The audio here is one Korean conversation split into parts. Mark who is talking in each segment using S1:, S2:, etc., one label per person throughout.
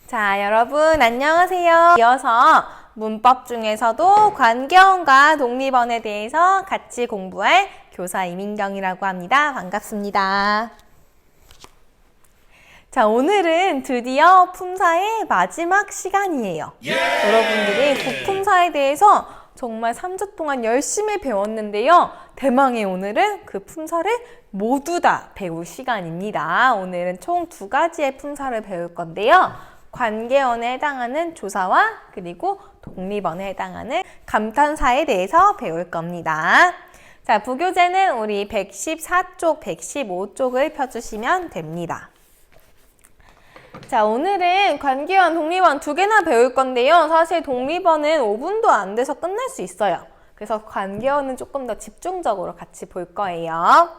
S1: 자, 여러분 안녕하세요. 이어서 문법 중에서도 관계어과 독립어에 대해서 같이 공부할 교사 이민경이라고 합니다. 반갑습니다. 자, 오늘은 드디어 품사의 마지막 시간이에요. 여러분들이 부품사에 대해서 정말 3주 동안 열심히 배웠는데요. 대망의 오늘은 그 품사를 모두 다 배울 시간입니다. 오늘은 총 2가지의 품사를 배울 건데요. 관계어에 해당하는 조사와 그리고 독립어에 해당하는 감탄사에 대해서 배울 겁니다. 자, 부교재는 우리 114쪽, 115쪽을 펴주시면 됩니다. 자, 오늘은 관계어, 독립어 2개나 배울 건데요. 사실 독립어는 5분도 안 돼서 끝낼 수 있어요. 그래서 관계어는 조금 더 집중적으로 같이 볼 거예요.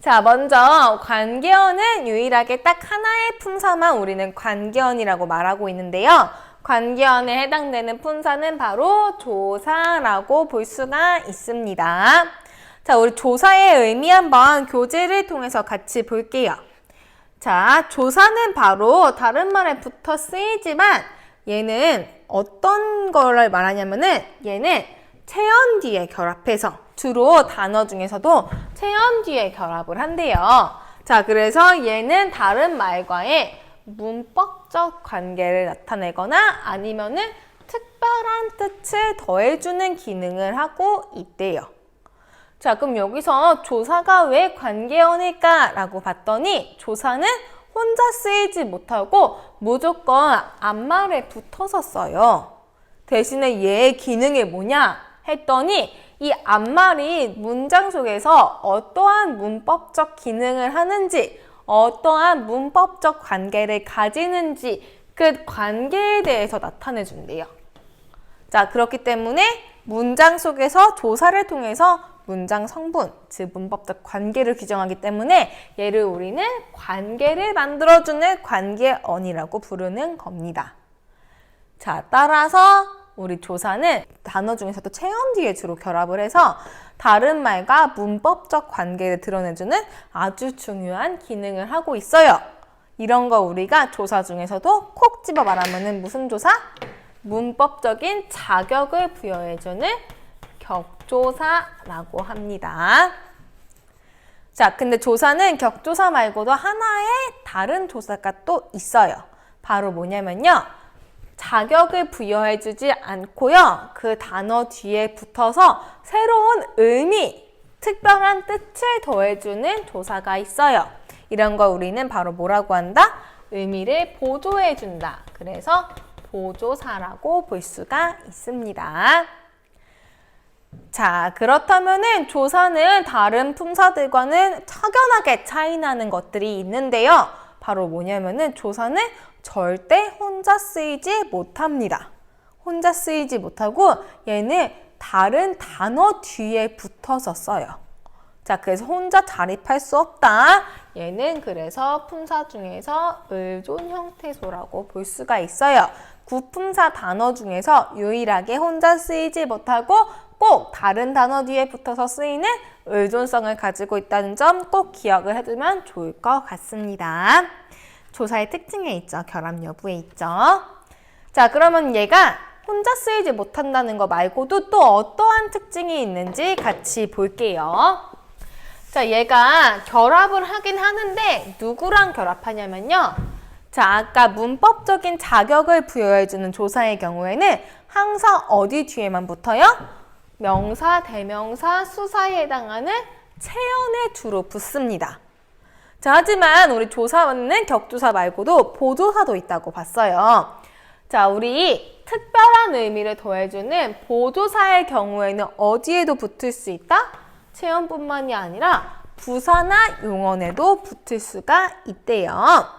S1: 자, 먼저 관계어는 유일하게 딱 하나의 품사만 우리는 관계어이라고 말하고 있는데요. 관계어에 해당되는 품사는 바로 조사라고 볼 수가 있습니다. 자, 우리 조사의 의미 한번 교재를 통해서 같이 볼게요. 자, 조사는 바로 다른 말에 붙어 쓰이지만 얘는 어떤 거를 말하냐면은 얘는 체언 뒤에 결합해서 주로 단어 중에서도 체언 뒤에 결합을 한대요. 자, 그래서 얘는 다른 말과의 문법적 관계를 나타내거나 아니면은 특별한 뜻을 더해주는 기능을 하고 있대요. 자, 그럼 여기서 조사가 왜 관계어일까? 라고 봤더니 조사는 혼자 쓰이지 못하고 무조건 앞말에 붙어서 써요. 대신에 얘의 기능이 뭐냐? 했더니 이 앞말이 문장 속에서 어떠한 문법적 기능을 하는지, 어떠한 문법적 관계를 가지는지 그 관계에 대해서 나타내 준대요. 자, 그렇기 때문에 문장 속에서 조사를 통해서 문장 성분, 즉 문법적 관계를 규정하기 때문에 얘를 우리는 관계를 만들어주는 관계어이라고 부르는 겁니다. 자, 따라서 우리 조사는 단어 중에서도 체언 뒤에 주로 결합을 해서 다른 말과 문법적 관계를 드러내주는 아주 중요한 기능을 하고 있어요. 이런 거 우리가 조사 중에서도 콕 집어 말하면은 무슨 조사? 문법적인 자격을 부여해주는 격조사라고 합니다. 자, 근데 조사는 격조사 말고도 하나의 다른 조사가 또 있어요. 바로 뭐냐면요. 자격을 부여해주지 않고요. 그 단어 뒤에 붙어서 새로운 의미, 특별한 뜻을 더해주는 조사가 있어요. 이런 거 우리는 바로 뭐라고 한다? 의미를 보조해준다. 그래서 보조사라고 볼 수가 있습니다. 자, 그렇다면은 조사는 다른 품사들과는 확연하게 차이나는 것들이 있는데요. 바로 뭐냐면은 조사는 절대 혼자 쓰이지 못합니다. 혼자 쓰이지 못하고 얘는 다른 단어 뒤에 붙어서 써요. 자, 그래서 혼자 자립할 수 없다. 얘는 그래서 품사 중에서 의존 형태소라고 볼 수가 있어요. 구품사 단어 중에서 유일하게 혼자 쓰이지 못하고 꼭 다른 단어 뒤에 붙어서 쓰이는 의존성을 가지고 있다는 점 꼭 기억을 해두면 좋을 것 같습니다. 조사의 특징에 있죠. 결합 여부에 있죠. 자, 그러면 얘가 혼자 쓰이지 못한다는 거 말고도 또 어떠한 특징이 있는지 같이 볼게요. 자, 얘가 결합을 하긴 하는데 누구랑 결합하냐면요. 자, 아까 문법적인 자격을 부여해주는 조사의 경우에는 항상 어디 뒤에만 붙어요? 명사, 대명사, 수사에 해당하는 체언에 주로 붙습니다. 자, 하지만 우리 조사는 격조사 말고도 보조사도 있다고 봤어요. 자, 우리 특별한 의미를 더해주는 보조사의 경우에는 어디에도 붙을 수 있다? 체언뿐만이 아니라 부사나 용언에도 붙을 수가 있대요.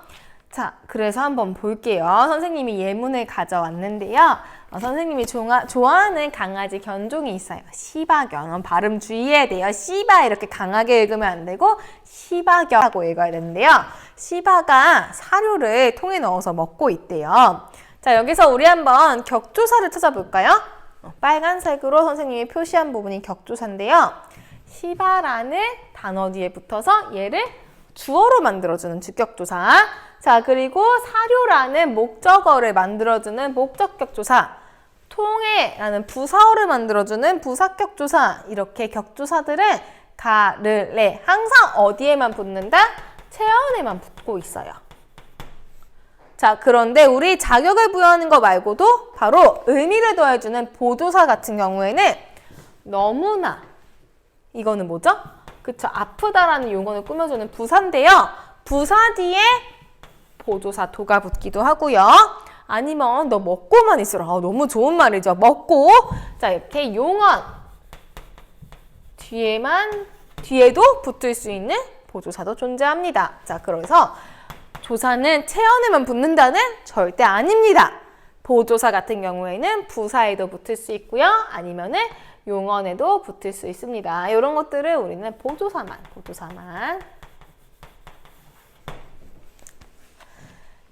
S1: 자, 그래서 한번 볼게요. 선생님이 예문을 가져왔는데요. 선생님이 좋아하는 강아지 견종이 있어요. 시바견. 발음 주의해야 돼요. 시바 이렇게 강하게 읽으면 안 되고 시바견하고 읽어야 되는데요. 시바가 사료를 통에 넣어서 먹고 있대요. 자, 자, 여기서 우리 한번 격조사를 찾아볼까요? 빨간색으로 선생님이 표시한 부분이 격조사인데요. 시바라는 단어 뒤에 붙어서 얘를 주어로 만들어주는 주격조사. 자, 그리고 사료라는 목적어를 만들어주는 목적격조사. 통해라는 부사어를 만들어주는 부사격조사. 이렇게 격조사들은 가, 르, 레 항상 어디에만 붙는다? 체언에만 붙고 있어요. 자, 그런데 우리 자격을 부여하는 거 말고도 바로 의미를 더해주는 보조사 같은 경우에는 너무나, 이거는 뭐죠? 그쵸, 아프다라는 용어를 꾸며주는 부사인데요. 부사 뒤에 보조사 도가 붙기도 하고요. 아니면 너 먹고만 있어라. 너무 좋은 말이죠. 먹고. 자, 이렇게 용언 뒤에도 붙을 수 있는 보조사도 존재합니다. 자, 그래서 조사는 체언에만 붙는다는 절대 아닙니다. 보조사 같은 경우에는 부사에도 붙을 수 있고요. 아니면은 용언에도 붙을 수 있습니다. 이런 것들을 우리는 보조사만.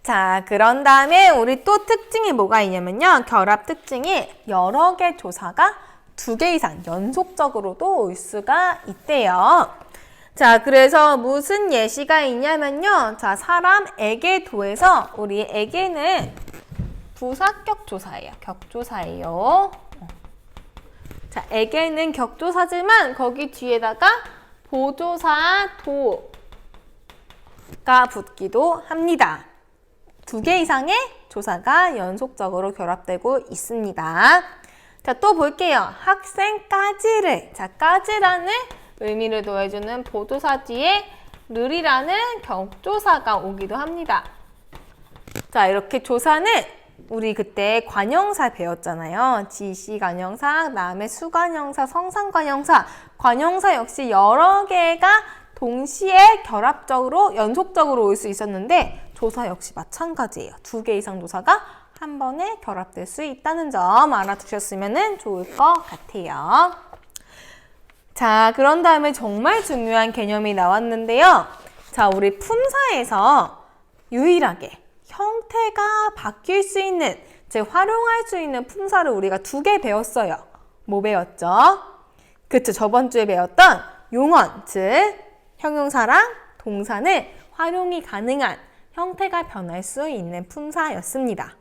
S1: 자, 그런 다음에 우리 또 특징이 뭐가 있냐면요. 결합 특징이 여러 개 조사가 2개 이상 연속적으로도 올 수가 있대요. 자, 그래서 무슨 예시가 있냐면요. 자, 사람, 에게, 도에서 우리 에게는 부사격 조사예요. 격조사예요. 자, 에게는 격조사지만 거기 뒤에다가 보조사 도가 붙기도 합니다. 2개 이상의 조사가 연속적으로 결합되고 있습니다. 자, 또 볼게요. 학생까지를. 자, 까지라는 의미를 더해주는 보조사 뒤에 르리라는 격조사가 오기도 합니다. 자, 이렇게 조사는 우리 그때 관형사 배웠잖아요. 지시 관형사, 그다음에 수관형사, 성상관형사. 관형사 역시 여러 개가 동시에 결합적으로 연속적으로 올 수 있었는데 조사 역시 마찬가지예요. 2개 이상 조사가 한 번에 결합될 수 있다는 점 알아두셨으면 좋을 것 같아요. 자, 그런 다음에 정말 중요한 개념이 나왔는데요. 자, 우리 품사에서 유일하게 형태가 바뀔 수 있는, 즉 활용할 수 있는 품사를 우리가 2개 배웠어요. 뭐 배웠죠? 그쵸, 저번 주에 배웠던 용언, 즉 형용사랑 동사는 활용이 가능한 형태가 변할 수 있는 품사였습니다.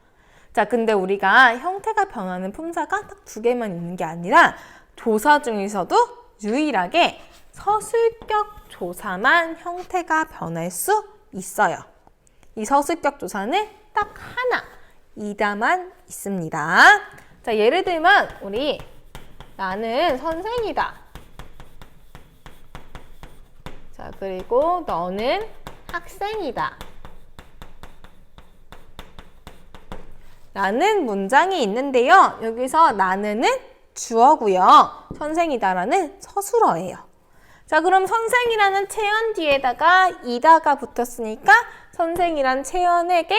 S1: 자, 근데 우리가 형태가 변하는 품사가 딱 2개만 있는 게 아니라 조사 중에서도 유일하게 서술격 조사만 형태가 변할 수 있어요. 이 서술격 조사는 딱 하나, 이다만 있습니다. 자, 예를 들면 우리 나는 선생이다. 자, 그리고 너는 학생이다. 라는 문장이 있는데요. 여기서 나는은 주어고요. 선생이다라는 서술어예요. 자, 그럼 선생이라는 체언 뒤에다가 이다가 붙었으니까 선생이란 체언에게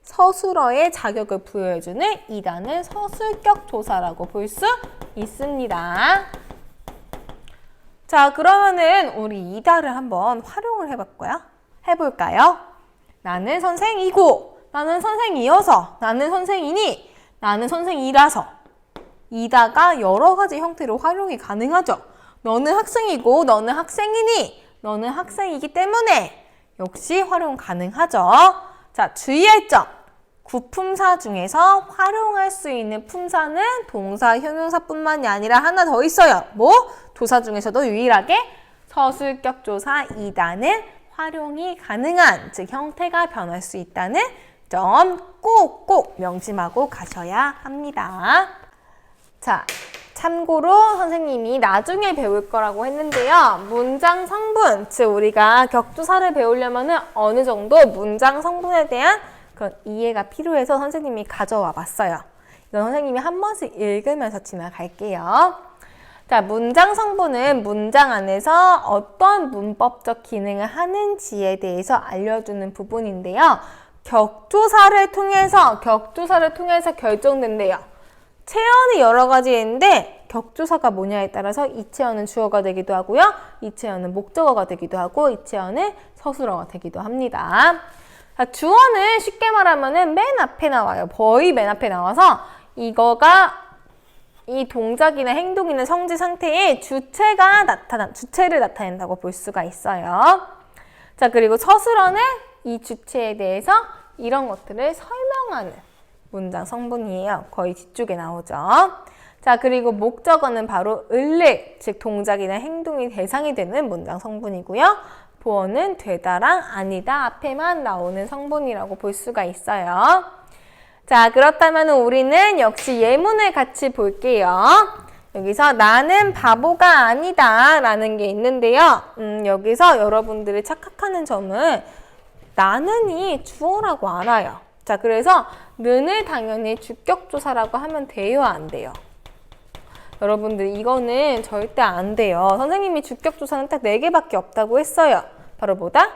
S1: 서술어의 자격을 부여해주는 이다는 서술격 조사라고 볼 수 있습니다. 자, 그러면은 우리 이다를 한번 활용을 해볼까요? 나는 선생이고, 나는 선생이어서, 나는 선생이니, 나는 선생이라서. 이다가 여러 가지 형태로 활용이 가능하죠. 너는 학생이고, 너는 학생이니, 너는 학생이기 때문에 역시 활용 가능하죠. 자, 주의할 점. 구품사 중에서 활용할 수 있는 품사는 동사, 형용사뿐만이 아니라 하나 더 있어요. 뭐? 조사 중에서도 유일하게 서술격 조사 이다는 활용이 가능한, 즉 형태가 변할 수 있다는 점 꼭꼭 명심하고 가셔야 합니다. 자, 참고로 선생님이 나중에 배울 거라고 했는데요. 문장 성분, 즉 우리가 격조사를 배우려면 어느 정도 문장 성분에 대한 그런 이해가 필요해서 선생님이 가져와 봤어요. 이건 선생님이 한 번씩 읽으면서 지나갈게요. 자, 문장 성분은 문장 안에서 어떤 문법적 기능을 하는지에 대해서 알려주는 부분인데요. 격조사를 통해서 결정된대요. 체언이 여러 가지 있는데 격조사가 뭐냐에 따라서 이 체언은 주어가 되기도 하고요. 이 체언은 목적어가 되기도 하고 이 체언은 서술어가 되기도 합니다. 자, 주어는 쉽게 말하면은 맨 앞에 나와요. 거의 맨 앞에 나와서 이거가 이 동작이나 행동이나 성질 상태의 주체를 나타낸다고 볼 수가 있어요. 자, 그리고 서술어는 이 주체에 대해서 이런 것들을 설명하는 문장 성분이에요. 거의 뒤쪽에 나오죠. 자, 그리고 목적어는 바로 을을, 즉 동작이나 행동이 대상이 되는 문장 성분이고요. 보어는 되다랑 아니다 앞에만 나오는 성분이라고 볼 수가 있어요. 자, 그렇다면 우리는 역시 예문을 같이 볼게요. 여기서 나는 바보가 아니다 라는 게 있는데요. 여기서 여러분들이 착각하는 점은 나는이 주어라고 알아요. 자, 그래서 는을 당연히 주격조사라고 하면 돼요, 안 돼요? 여러분들 이거는 절대 안 돼요. 선생님이 주격조사는 딱 4개밖에 없다고 했어요. 바로 뭐다?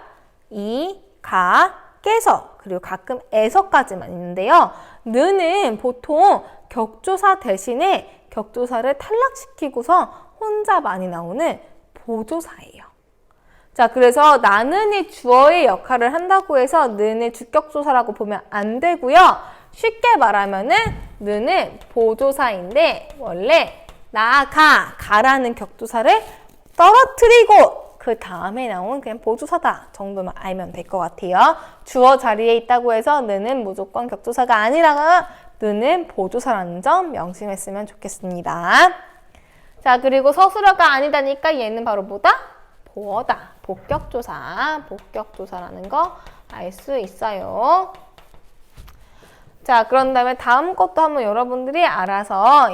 S1: 이, 가, 깨서, 그리고 가끔 에서까지만 있는데요. 는은 보통 격조사 대신에 격조사를 탈락시키고서 혼자 많이 나오는 보조사예요. 자, 그래서 나는이 주어의 역할을 한다고 해서 는의 주격조사라고 보면 안 되고요. 쉽게 말하면은 는은 보조사인데 원래 가라는 격조사를 떨어뜨리고 그 다음에 나온 그냥 보조사다 정도만 알면 될 것 같아요. 주어 자리에 있다고 해서 는은 무조건 격조사가 아니라 는은 보조사라는 점 명심했으면 좋겠습니다. 자, 그리고 서술어가 아니다니까 얘는 바로 뭐다? 보어다. 복격조사라는 거 알 수 있어요. 자, 그런 다음에 다음 것도 한번 여러분들이 알아서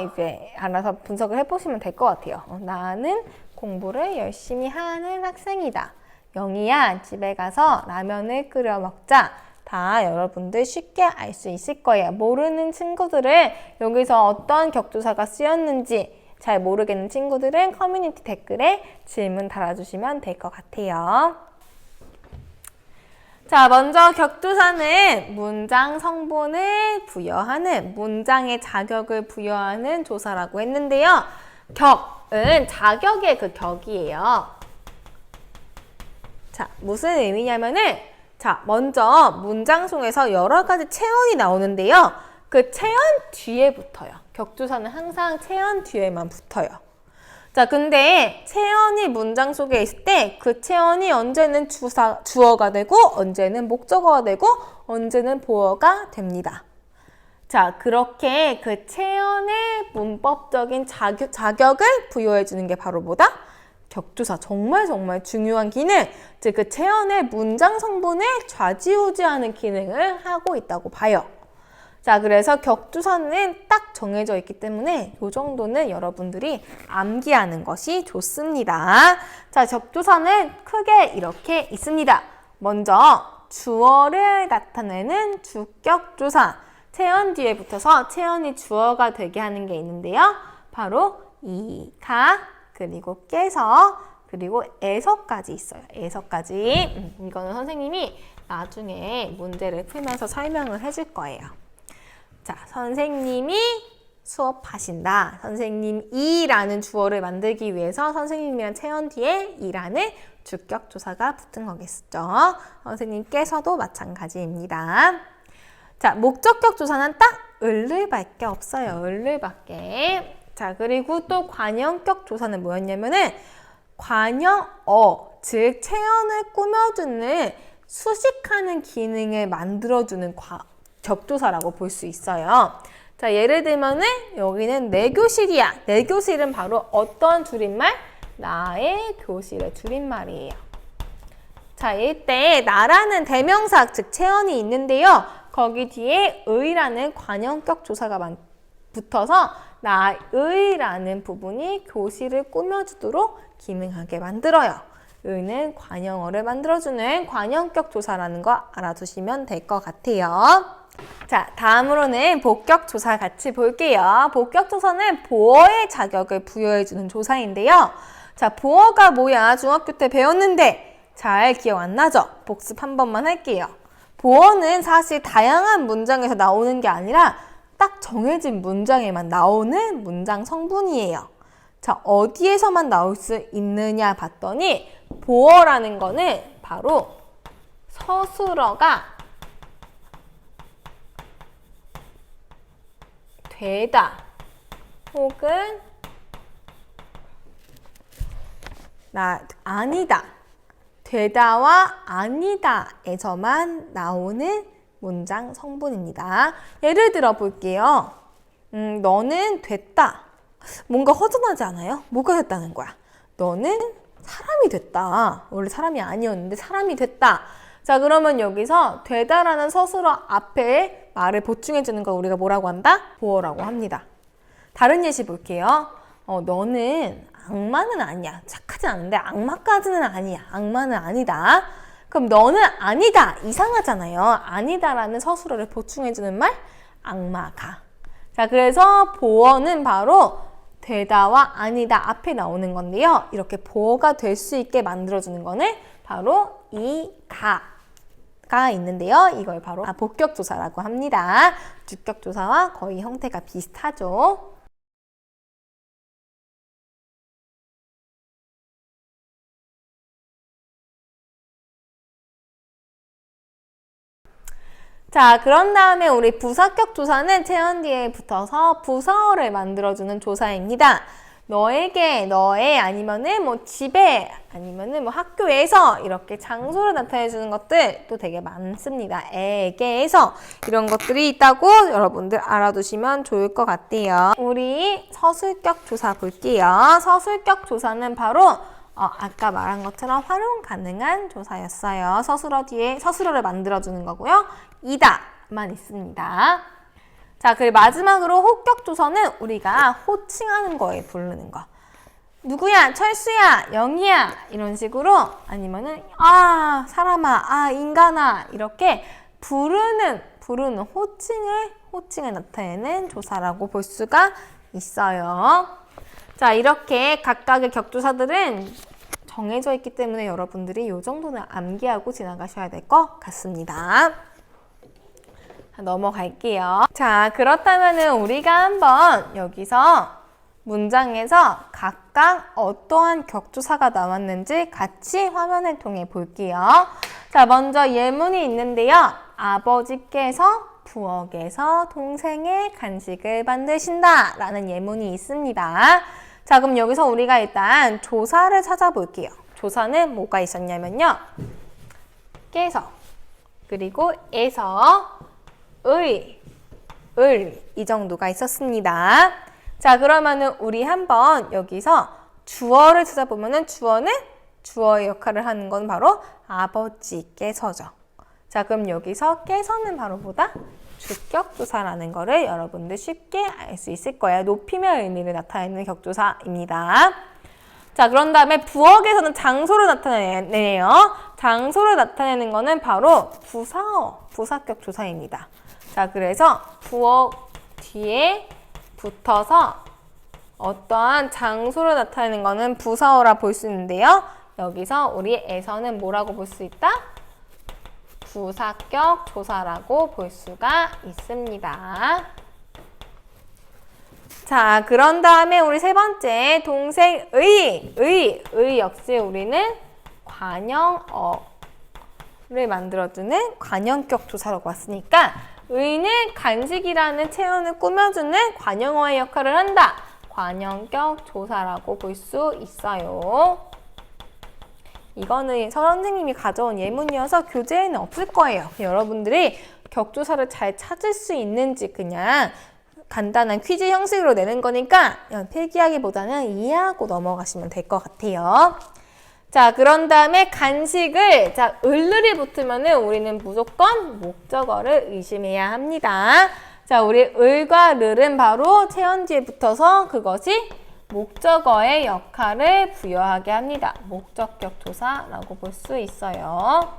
S1: 분석을 해보시면 될 것 같아요. 나는 공부를 열심히 하는 학생이다. 영희야, 집에 가서 라면을 끓여 먹자. 다 여러분들 쉽게 알 수 있을 거예요. 모르는 친구들은 여기서 어떤 격조사가 쓰였는지 잘 모르겠는 친구들은 커뮤니티 댓글에 질문 달아주시면 될 것 같아요. 자, 먼저 격조사는 문장 성분을 부여하는, 문장의 자격을 부여하는 조사라고 했는데요. 격은 자격의 그 격이에요. 자, 무슨 의미냐면은, 자, 먼저 문장 속에서 여러 가지 체언이 나오는데요. 그 체언 뒤에 붙어요. 격조사는 항상 체언 뒤에만 붙어요. 자, 근데 체언이 문장 속에 있을 때 그 체언이 언제는 주어가 되고 언제는 목적어가 되고 언제는 보어가 됩니다. 자, 그렇게 그 체언의 문법적인 자격을 부여해 주는 게 바로 뭐다? 격조사. 정말 중요한 기능. 즉, 그 체언의 문장 성분을 좌지우지하는 기능을 하고 있다고 봐요. 자, 그래서 격조사는 딱 정해져 있기 때문에 이 정도는 여러분들이 암기하는 것이 좋습니다. 자, 격조사는 크게 이렇게 있습니다. 먼저 주어를 나타내는 주격조사. 체언 뒤에 붙어서 체언이 주어가 되게 하는 게 있는데요. 바로 이, 가, 그리고 깨서, 그리고 에서까지 있어요. 에서까지. 이거는 선생님이 나중에 문제를 풀면서 설명을 해줄 거예요. 자, 선생님이 수업하신다. 선생님이라는 주어를 만들기 위해서 선생님이란 체언 뒤에 이라는 주격조사가 붙은 거겠죠. 선생님께서도 마찬가지입니다. 자, 목적격 조사는 딱 을을밖에 없어요. 을을밖에. 자, 그리고 또 관형격 조사는 뭐였냐면은 관형어, 즉 체언을 꾸며주는 수식하는 기능을 만들어주는 격조사라고 볼 수 있어요. 자, 예를 들면은 여기는 내 교실이야. 내 교실은 바로 어떤 줄임말? 나의 교실의 줄임말이에요. 자, 이때 나라는 대명사, 즉 체언이 있는데요. 거기 뒤에 의라는 관형격 조사가 붙어서 나의라는 부분이 교실을 꾸며주도록 기능하게 만들어요. 의는 관형어를 만들어주는 관형격 조사라는 거 알아두시면 될 것 같아요. 자, 다음으로는 복격조사 같이 볼게요. 복격조사는 보어의 자격을 부여해주는 조사인데요. 자, 보어가 뭐야? 중학교 때 배웠는데 잘 기억 안 나죠? 복습 한 번만 할게요. 보어는 사실 다양한 문장에서 나오는 게 아니라 딱 정해진 문장에만 나오는 문장 성분이에요. 자, 어디에서만 나올 수 있느냐 봤더니 보어라는 거는 바로 서술어가 되다 혹은 아니다. 되다와 아니다에서만 나오는 문장 성분입니다. 예를 들어 볼게요. 너는 됐다. 뭔가 허전하지 않아요? 뭐가 됐다는 거야? 너는 사람이 됐다. 원래 사람이 아니었는데 사람이 됐다. 자, 그러면 여기서 되다라는 서술어 앞에 말을 보충해주는 걸 우리가 뭐라고 한다? 보어라고 합니다. 다른 예시 볼게요. 너는 악마는 아니야. 착하지 않은데 악마까지는 아니야. 악마는 아니다. 그럼 너는 아니다. 이상하잖아요. 아니다라는 서술어를 보충해주는 말 악마가. 자, 그래서 보어는 바로 되다와 아니다 앞에 나오는 건데요. 이렇게 보어가 될 수 있게 만들어주는 거는 바로 이 가가 있는데요. 이걸 바로 복격조사라고 합니다. 주격조사와 거의 형태가 비슷하죠. 자, 그런 다음에 우리 부사격 조사는 체언 뒤에 붙어서 부사어를 만들어주는 조사입니다. 너에게, 너의, 아니면은 뭐 집에, 아니면은 뭐 학교에서 이렇게 장소를 나타내주는 것들 또 되게 많습니다. 에게에서 이런 것들이 있다고 여러분들 알아두시면 좋을 것 같아요. 우리 서술격 조사 볼게요. 서술격 조사는 바로 아까 말한 것처럼 활용 가능한 조사였어요. 서술어 뒤에 서술어를 만들어주는 거고요. 이다만 있습니다. 자, 그리고 마지막으로 호격 조사는 우리가 호칭하는 거에 부르는 거. 누구야? 철수야, 영희야 이런 식으로 아니면은 사람아, 인간아 이렇게 부르는 호칭을 나타내는 조사라고 볼 수가 있어요. 자, 이렇게 각각의 격조사들은 정해져 있기 때문에 여러분들이 이 정도는 암기하고 지나가셔야 될 것 같습니다. 넘어갈게요. 자, 그렇다면은 우리가 한번 여기서 문장에서 각각 어떠한 격조사가 나왔는지 같이 화면을 통해 볼게요. 자, 먼저 예문이 있는데요. 아버지께서 부엌에서 동생의 간식을 만드신다 라는 예문이 있습니다. 자, 그럼 여기서 우리가 일단 조사를 찾아볼게요. 조사는 뭐가 있었냐면요. 깨서, 그리고 에서, 이 정도가 있었습니다. 자, 그러면은 우리 한번 여기서 주어를 찾아보면은 주어는 주어의 역할을 하는 건 바로 아버지께서죠. 자, 그럼 여기서 깨서는 바로 뭐다? 주격조사라는 거를 여러분들 쉽게 알 수 있을 거예요. 높이면 의미를 나타내는 격조사입니다. 자, 그런 다음에 부엌에서는 장소를 나타내네요. 장소를 나타내는 거는 바로 부사어, 부사격 조사입니다. 자, 그래서 부엌 뒤에 붙어서 어떠한 장소를 나타내는 거는 부사어라 볼 수 있는데요. 여기서 우리 에서는 뭐라고 볼 수 있다? 부사격 조사라고 볼 수가 있습니다. 자, 그런 다음에 우리 세 번째 동생의 역시 우리는 관형어를 만들어주는 관형격 조사라고 왔으니까 의는 간식이라는 체온을 꾸며주는 관형어의 역할을 한다. 관형격 조사라고 볼 수 있어요. 이거는 선생님이 가져온 예문이어서 교재에는 없을 거예요. 여러분들이 격조사를 잘 찾을 수 있는지 그냥 간단한 퀴즈 형식으로 내는 거니까 필기하기보다는 이해하고 넘어가시면 될 것 같아요. 자, 그런 다음에 간식을 을이 붙으면은 우리는 무조건 목적어를 의심해야 합니다. 자, 우리 을과 르는 바로 체언 뒤에 붙어서 그것이 목적어의 역할을 부여하게 합니다. 목적격 조사라고 볼 수 있어요.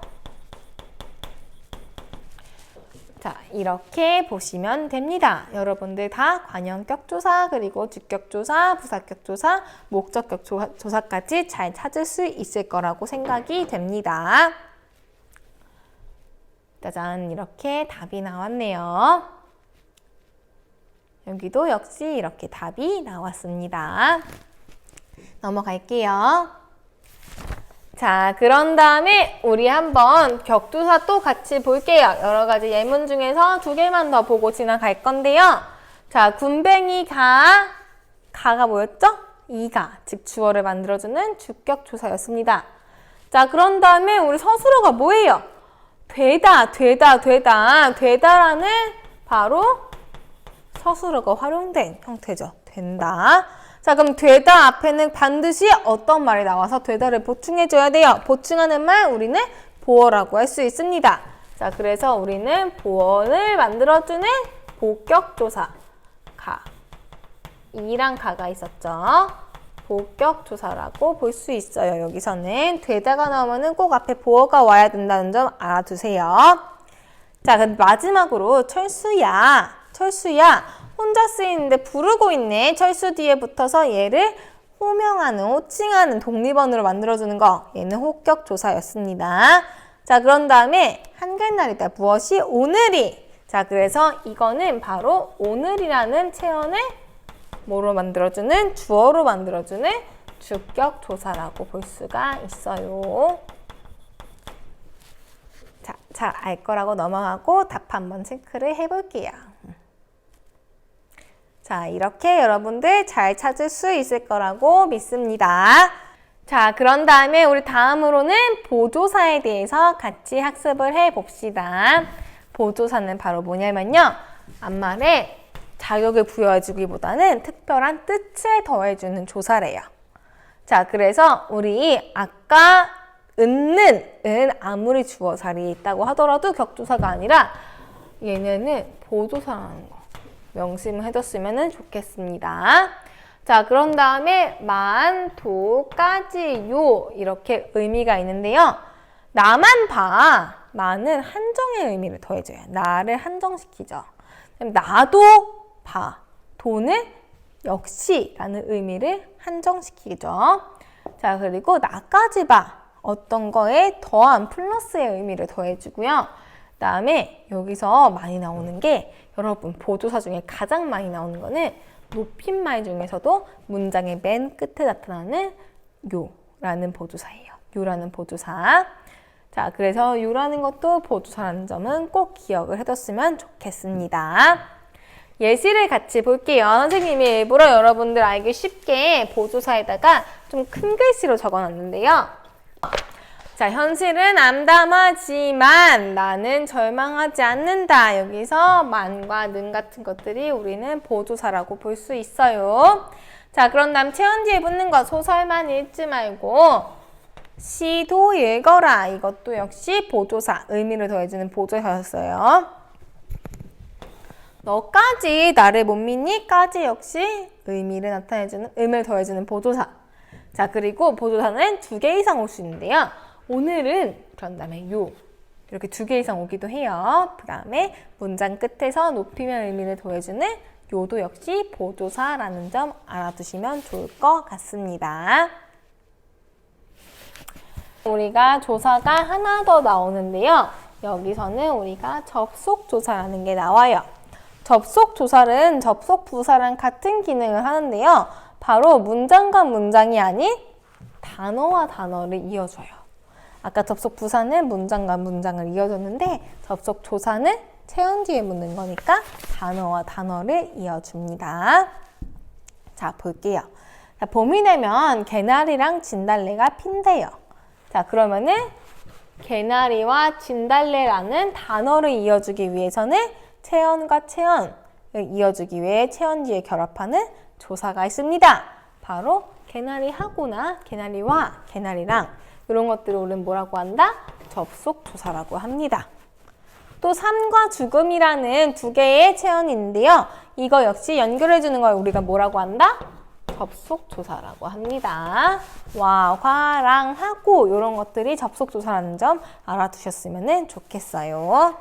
S1: 자, 이렇게 보시면 됩니다. 여러분들 다 관형격 조사, 그리고 주격 조사, 부사격 조사, 목적격 조사까지 잘 찾을 수 있을 거라고 생각이 됩니다. 짜잔, 이렇게 답이 나왔네요. 여기도 역시 이렇게 답이 나왔습니다. 넘어갈게요. 자, 그런 다음에 우리 한번 격조사 또 같이 볼게요. 여러 가지 예문 중에서 2개만 더 보고 지나갈 건데요. 자, 가가 뭐였죠? 이가, 즉 주어를 만들어주는 주격조사였습니다. 자, 그런 다음에 우리 서술어가 뭐예요? 되다라는 바로 서술어가 활용된 형태죠. 된다. 자, 그럼 되다 앞에는 반드시 어떤 말이 나와서 되다를 보충해줘야 돼요. 보충하는 말 우리는 보어라고 할 수 있습니다. 자, 그래서 우리는 보어를 만들어주는 복격조사 가. 이랑 가가 있었죠. 복격조사라고 볼 수 있어요. 여기서는 되다가 나오면은 꼭 앞에 보어가 와야 된다는 점 알아두세요. 자, 그럼 마지막으로 철수야. 혼자 쓰이는데 부르고 있네. 철수 뒤에 붙어서 얘를 호명하는, 호칭하는 독립어으로 만들어주는 거. 얘는 호격조사였습니다. 자, 그런 다음에 한글날이다. 무엇이? 오늘이. 자, 그래서 이거는 바로 오늘이라는 체언을 뭐로 만들어주는? 주어로 만들어주는 주격조사라고 볼 수가 있어요. 자, 잘 알 거라고 넘어가고 답 한번 체크를 해볼게요. 자, 이렇게 여러분들 잘 찾을 수 있을 거라고 믿습니다. 자, 그런 다음에 우리 다음으로는 보조사에 대해서 같이 학습을 해봅시다. 보조사는 바로 뭐냐면요. 앞말에 자격을 부여해주기보다는 특별한 뜻을 더해주는 조사래요. 자, 그래서 우리 아까 은 아무리 주어 자리에 있다고 하더라도 격조사가 아니라 얘네는 보조사라는 거 명심을 해뒀으면 좋겠습니다. 자, 그런 다음에 만, 도, 까지, 요 이렇게 의미가 있는데요. 나만 봐. 만은 한정의 의미를 더해줘요. 나를 한정시키죠. 나도 봐. 도는 역시 라는 의미를 한정시키죠. 자, 그리고 나까지 봐. 어떤 거에 더한 플러스의 의미를 더해주고요. 그 다음에 여기서 많이 나오는 게 여러분 보조사 중에 가장 많이 나오는 거는 높임말 중에서도 문장의 맨 끝에 나타나는 요라는 보조사예요. 요라는 보조사. 자, 그래서 요라는 것도 보조사라는 점은 꼭 기억을 해뒀으면 좋겠습니다. 예시를 같이 볼게요. 선생님이 일부러 여러분들 알기 쉽게 보조사에다가 좀 큰 글씨로 적어놨는데요. 자, 현실은 암담하지만 나는 절망하지 않는다. 여기서 만과 는 같은 것들이 우리는 보조사라고 볼 수 있어요. 자, 그런 다음 체언 뒤에 붙는 거 소설만 읽지 말고 시도 읽어라. 이것도 역시 보조사, 의미를 더해주는 보조사였어요. 너까지 나를 못 믿니? 까지 역시 의미를 더해주는 보조사. 자, 그리고 보조사는 2개 이상 올 수 있는데요. 오늘은 그런 다음에 요 이렇게 2개 이상 오기도 해요. 그 다음에 문장 끝에서 높이면 의미를 더해주는 요도 역시 보조사라는 점 알아두시면 좋을 것 같습니다. 우리가 조사가 하나 더 나오는데요. 여기서는 우리가 접속조사라는 게 나와요. 접속조사는 접속부사랑 같은 기능을 하는데요. 바로 문장과 문장이 아닌 단어와 단어를 이어줘요. 아까 접속부사는 문장과 문장을 이어줬는데 접속조사는 체언 뒤에 묻는 거니까 단어와 단어를 이어줍니다. 자, 볼게요. 자, 봄이 되면 개나리랑 진달래가 핀대요. 자, 그러면은 개나리와 진달래라는 단어를 이어주기 위해서는 체언과 체언을 이어주기 위해 체언 뒤에 결합하는 조사가 있습니다. 바로 개나리하고나 개나리와 개나리랑 이런 것들을 우리는 뭐라고 한다? 접속조사라고 합니다. 또 삶과 죽음이라는 2개의 체언이 있는데요. 이거 역시 연결해주는 걸 우리가 뭐라고 한다? 접속조사라고 합니다. 와, 화랑 하고 이런 것들이 접속조사라는 점 알아두셨으면 좋겠어요.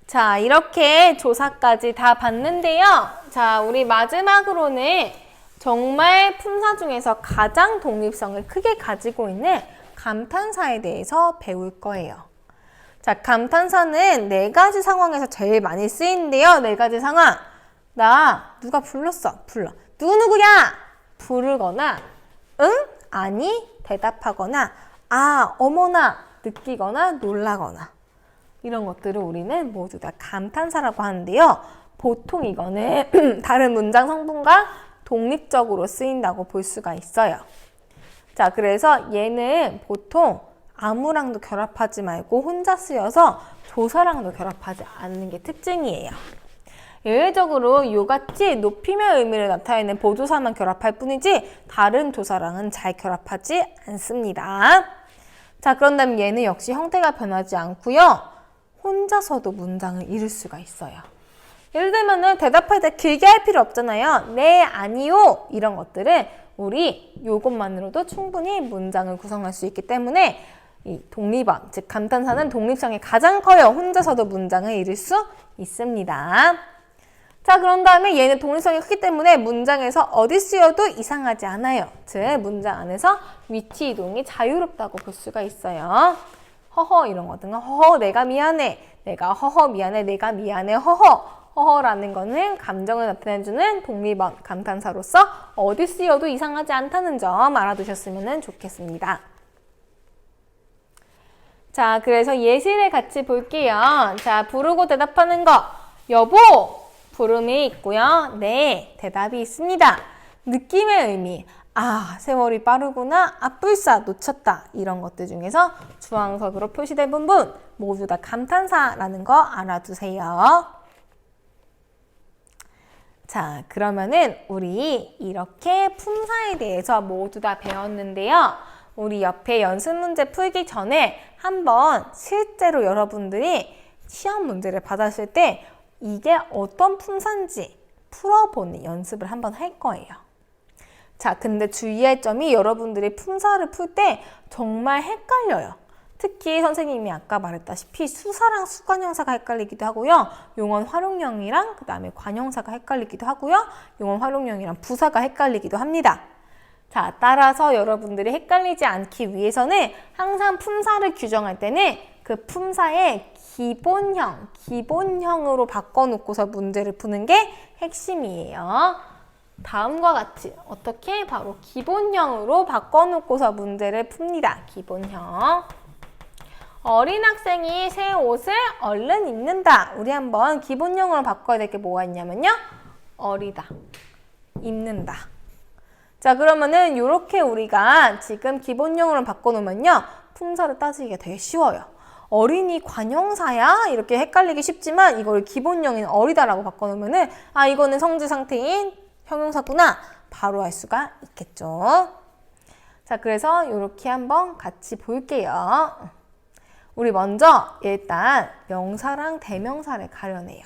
S1: 자, 이렇게 조사까지 다 봤는데요. 자, 우리 마지막으로는 정말 품사 중에서 가장 독립성을 크게 가지고 있는 감탄사에 대해서 배울 거예요. 자, 감탄사는 4가지 상황에서 제일 많이 쓰이는데요. 4가지 상황. 나 누가 불렀어? 불러. 누구누구야? 부르거나 응? 아니? 대답하거나 아, 어머나 느끼거나 놀라거나 이런 것들을 우리는 모두 다 감탄사라고 하는데요. 보통 이거는 다른 문장 성분과 독립적으로 쓰인다고 볼 수가 있어요. 자, 그래서 얘는 보통 아무랑도 결합하지 말고 혼자 쓰여서 조사랑도 결합하지 않는 게 특징이에요. 예외적으로 요같이 높이며 의미를 나타내는 보조사만 결합할 뿐이지 다른 조사랑은 잘 결합하지 않습니다. 자, 그런다면 얘는 역시 형태가 변하지 않고요. 혼자서도 문장을 이룰 수가 있어요. 예를 들면은 대답할 때 길게 할 필요 없잖아요. 네, 아니요 이런 것들은 우리 요것만으로도 충분히 문장을 구성할 수 있기 때문에 이 독립어, 즉 감탄사는 독립성이 가장 커요. 혼자서도 문장을 이룰 수 있습니다. 자, 그런 다음에 얘는 독립성이 크기 때문에 문장에서 어디 쓰여도 이상하지 않아요. 즉 문장 안에서 위치 이동이 자유롭다고 볼 수가 있어요. 허허 이런 거든요. 허허 내가 미안해. 내가 허허 미안해. 내가 미안해. 허허. 허허라는 거는 감정을 나타내주는 독립어 감탄사로서 어디 쓰여도 이상하지 않다는 점 알아두셨으면 좋겠습니다. 자, 그래서 예시를 같이 볼게요. 자, 부르고 대답하는 거. 여보! 부름이 있고요. 네, 대답이 있습니다. 느낌의 의미. 아, 세월이 빠르구나. 앞불사 놓쳤다. 이런 것들 중에서 주황색으로 표시된 부분 모두 다 감탄사라는 거 알아두세요. 자, 그러면은 우리 이렇게 품사에 대해서 모두 다 배웠는데요. 우리 옆에 연습 문제 풀기 전에 한번 실제로 여러분들이 시험 문제를 받았을 때 이게 어떤 품사인지 풀어보는 연습을 한번 할 거예요. 자, 근데 주의할 점이 여러분들이 품사를 풀 때 정말 헷갈려요. 특히 선생님이 아까 말했다시피 수사랑 수관형사가 헷갈리기도 하고요. 용언 활용형이랑 그 다음에 관형사가 헷갈리기도 하고요. 용언 활용형이랑 부사가 헷갈리기도 합니다. 자, 따라서 여러분들이 헷갈리지 않기 위해서는 항상 품사를 규정할 때는 그 품사의 기본형으로 바꿔놓고서 문제를 푸는 게 핵심이에요. 다음과 같이 어떻게 바로 기본형으로 바꿔놓고서 문제를 풉니다. 기본형. 어린 학생이 새 옷을 얼른 입는다. 우리 한번 기본형으로 바꿔야 될 게 뭐가 있냐면요. 어리다. 입는다. 자, 그러면은 이렇게 우리가 지금 기본형으로 바꿔놓으면요. 품사를 따지기가 되게 쉬워요. 어린이 관형사야? 이렇게 헷갈리기 쉽지만 이걸 기본형인 어리다라고 바꿔놓으면은 아, 이거는 성질 상태인 형용사구나. 바로 알 수가 있겠죠. 자, 그래서 이렇게 한번 같이 볼게요. 우리 먼저 일단 명사랑 대명사를 가려내요.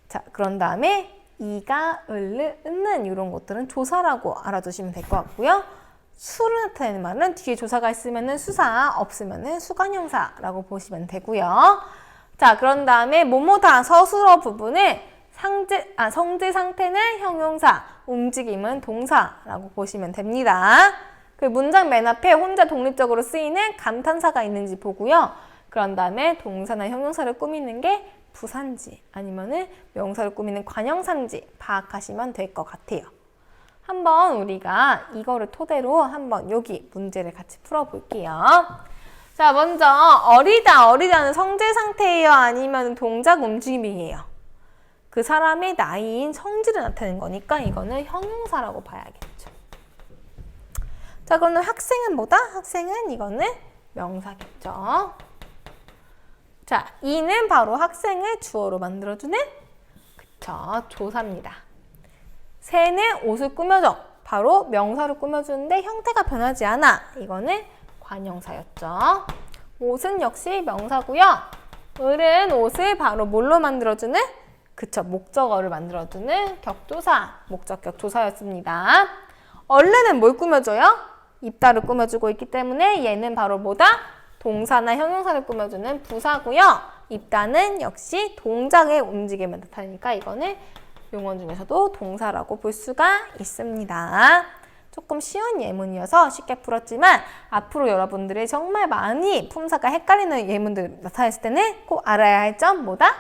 S1: 자, 그런 다음에 이가, 을르, 은는 이런 것들은 조사라고 알아두시면 될 것 같고요. 수를 나타내는 말은 뒤에 조사가 있으면 수사, 없으면 수관형사라고 보시면 되고요. 자, 그런 다음에 뭐뭐다 서술어 부분을 성질 상태는 형용사, 움직임은 동사라고 보시면 됩니다. 그 문장 맨 앞에 혼자 독립적으로 쓰이는 감탄사가 있는지 보고요. 그런 다음에 동사나 형용사를 꾸미는 게 부사인지 아니면은 명사를 꾸미는 관형사인지 파악하시면 될 것 같아요. 한번 우리가 이거를 토대로 한번 여기 문제를 같이 풀어볼게요. 자, 먼저 어리다는 성질 상태예요? 아니면 동작 움직임이에요? 그 사람의 나이인 성질을 나타내는 거니까 이거는 형용사라고 봐야겠죠. 자, 그러면 학생은 뭐다? 학생은 이거는 명사겠죠. 자, 이는 바로 학생을 주어로 만들어주는 그쵸, 조사입니다. 새는 옷을 꾸며줘. 바로 명사로 꾸며주는데 형태가 변하지 않아. 이거는 관형사였죠. 옷은 역시 명사고요. 을은 옷을 바로 뭘로 만들어주는? 그쵸, 목적어를 만들어주는 격조사, 목적격 조사였습니다. 얼른은 뭘 꾸며줘요? 입다를 꾸며주고 있기 때문에 얘는 바로 뭐다? 동사나 형용사를 꾸며주는 부사고요. 입다는 역시 동작의 움직임을 나타내니까 이거는 용어 중에서도 동사라고 볼 수가 있습니다. 조금 쉬운 예문이어서 쉽게 풀었지만 앞으로 여러분들이 정말 많이 품사가 헷갈리는 예문들 나타냈을 때는 꼭 알아야 할 점 뭐다?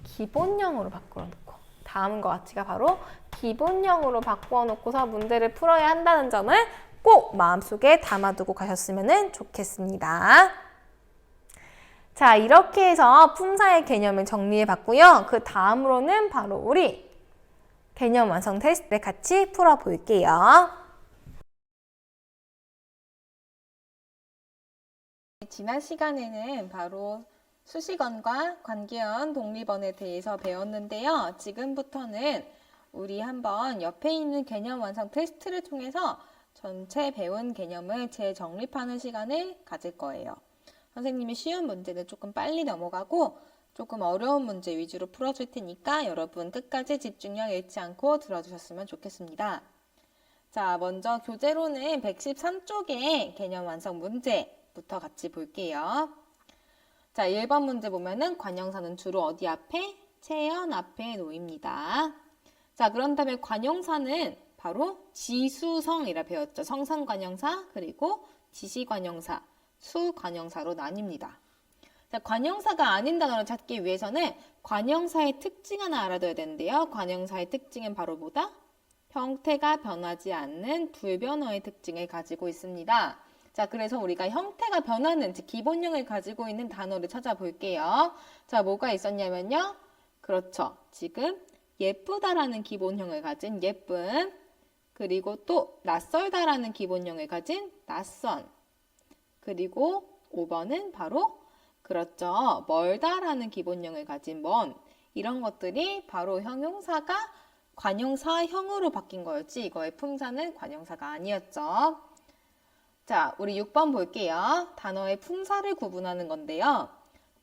S1: 기본형으로 바꿔놓고 다음과 같이가 바로 기본형으로 바꿔놓고서 문제를 풀어야 한다는 점을 꼭 마음속에 담아두고 가셨으면 좋겠습니다. 자, 이렇게 해서 품사의 개념을 정리해 봤고요. 그 다음으로는 바로 우리 개념 완성 테스트를 같이 풀어 볼게요. 지난 시간에는 바로 수식어과 관계어, 독립어에 대해서 배웠는데요. 지금부터는 우리 한번 옆에 있는 개념 완성 테스트를 통해서 전체 배운 개념을 재정립하는 시간을 가질 거예요. 선생님이 쉬운 문제는 조금 빨리 넘어가고 조금 어려운 문제 위주로 풀어줄 테니까 여러분 끝까지 집중력 잃지 않고 들어주셨으면 좋겠습니다. 자, 먼저 교재로는 113쪽의 개념 완성 문제부터 같이 볼게요. 자, 1번 문제 보면은 관형사는 주로 어디 앞에? 체연 앞에 놓입니다. 자, 그런 다음에 관형사는 바로 지수성이라 배웠죠. 성상관형사 그리고 지시관형사, 수관형사로 나뉩니다. 자, 관형사가 아닌 단어를 찾기 위해서는 관형사의 특징 하나 알아둬야 되는데요. 관형사의 특징은 바로 뭐다? 형태가 변하지 않는 불변어의 특징을 가지고 있습니다. 자, 그래서 우리가 형태가 변하는, 즉 기본형을 가지고 있는 단어를 찾아볼게요. 자, 뭐가 있었냐면요. 그렇죠. 지금 예쁘다라는 기본형을 가진 예쁜, 그리고 또 낯설다라는 기본형을 가진 낯선, 그리고 5번은 바로 그렇죠. 멀다라는 기본형을 가진 먼, 이런 것들이 바로 형용사가 관형사형으로 바뀐 거였지 이거의 품사는 관형사가 아니었죠. 자, 우리 6번 볼게요. 단어의 품사를 구분하는 건데요.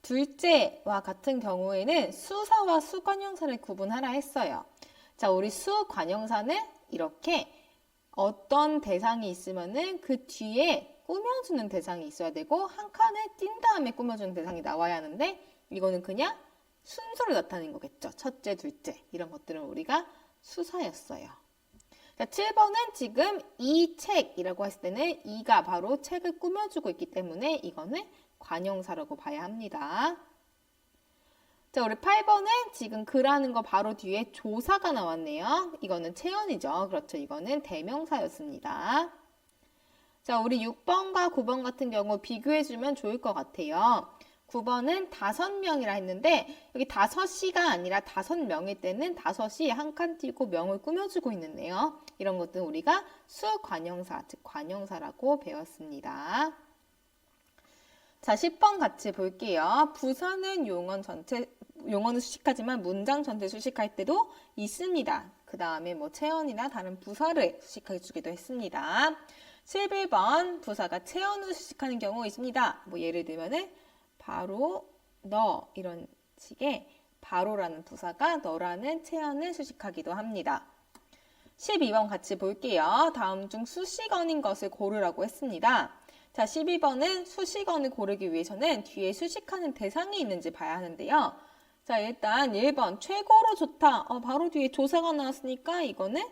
S1: 둘째와 같은 경우에는 수사와 수관형사를 구분하라 했어요. 자, 우리 수관형사는 이렇게 어떤 대상이 있으면은 그 뒤에 꾸며주는 대상이 있어야 되고 한 칸을 띈 다음에 꾸며주는 대상이 나와야 하는데 이거는 그냥 순서를 나타내는 거겠죠. 첫째, 둘째 이런 것들은 우리가 수사였어요. 자, 7번은 지금 이 책이라고 했을 때는 이가 바로 책을 꾸며주고 있기 때문에 이거는 관형사라고 봐야 합니다. 자, 우리 8번은 지금 그라는 거 바로 뒤에 조사가 나왔네요. 이거는 체연이죠. 그렇죠. 이거는 대명사였습니다. 자, 우리 6번과 9번 같은 경우 비교해주면 좋을 것 같아요. 9번은 5명이라 했는데 여기 5시가 아니라 5명일 때는 5이 한 칸 띄고 명을 꾸며주고 있는데요. 이런 것들은 우리가 수관형사, 즉 관형사라고 배웠습니다. 자, 10번 같이 볼게요. 부사는 용어는 수식하지만 문장 전체 수식할 때도 있습니다. 그 다음에 뭐 체언이나 다른 부사를 수식해 주기도 했습니다. 11번 부사가 체언을 수식하는 경우 있습니다. 뭐 예를 들면은 바로, 너 이런 식의 바로라는 부사가 너라는 체언을 수식하기도 합니다. 12번 같이 볼게요. 다음 중 수식어인 것을 고르라고 했습니다. 자, 12번은 수식어를 고르기 위해서는 뒤에 수식하는 대상이 있는지 봐야 하는데요. 자, 일단 1번 최고로 좋다. 바로 뒤에 조사가 나왔으니까 이거는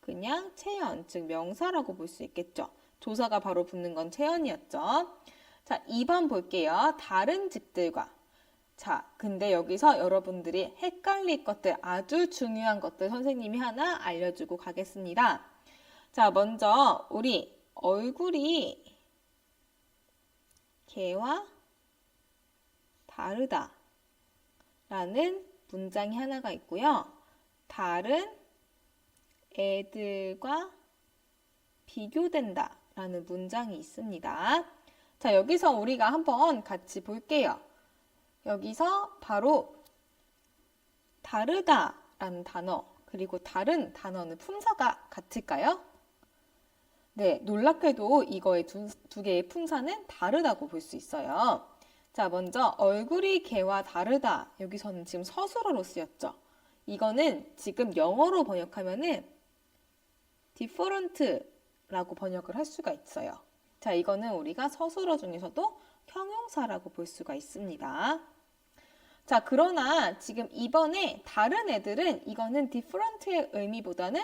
S1: 그냥 체언, 즉 명사라고 볼 수 있겠죠. 조사가 바로 붙는 건 체언이었죠. 자, 2번 볼게요. 다른 집들과. 자, 근데 여기서 여러분들이 헷갈릴 것들, 아주 중요한 것들 선생님이 하나 알려주고 가겠습니다. 자, 먼저 우리 얼굴이 개와 다르다 라는 문장이 하나가 있고요. 다른 애들과 비교된다 라는 문장이 있습니다. 자, 여기서 우리가 한번 같이 볼게요. 여기서 바로 다르다 라는 단어 그리고 다른 단어는 품사가 같을까요? 네, 놀랍게도 이거의 두 개의 품사는 다르다고 볼 수 있어요. 자, 먼저 얼굴이 개와 다르다. 여기서는 지금 서술어로 쓰였죠. 이거는 지금 영어로 번역하면은 different라고 번역을 할 수가 있어요. 자, 이거는 우리가 서술어 중에서도 형용사라고 볼 수가 있습니다. 자, 그러나 지금 이번에 다른 애들은 이거는 different의 의미보다는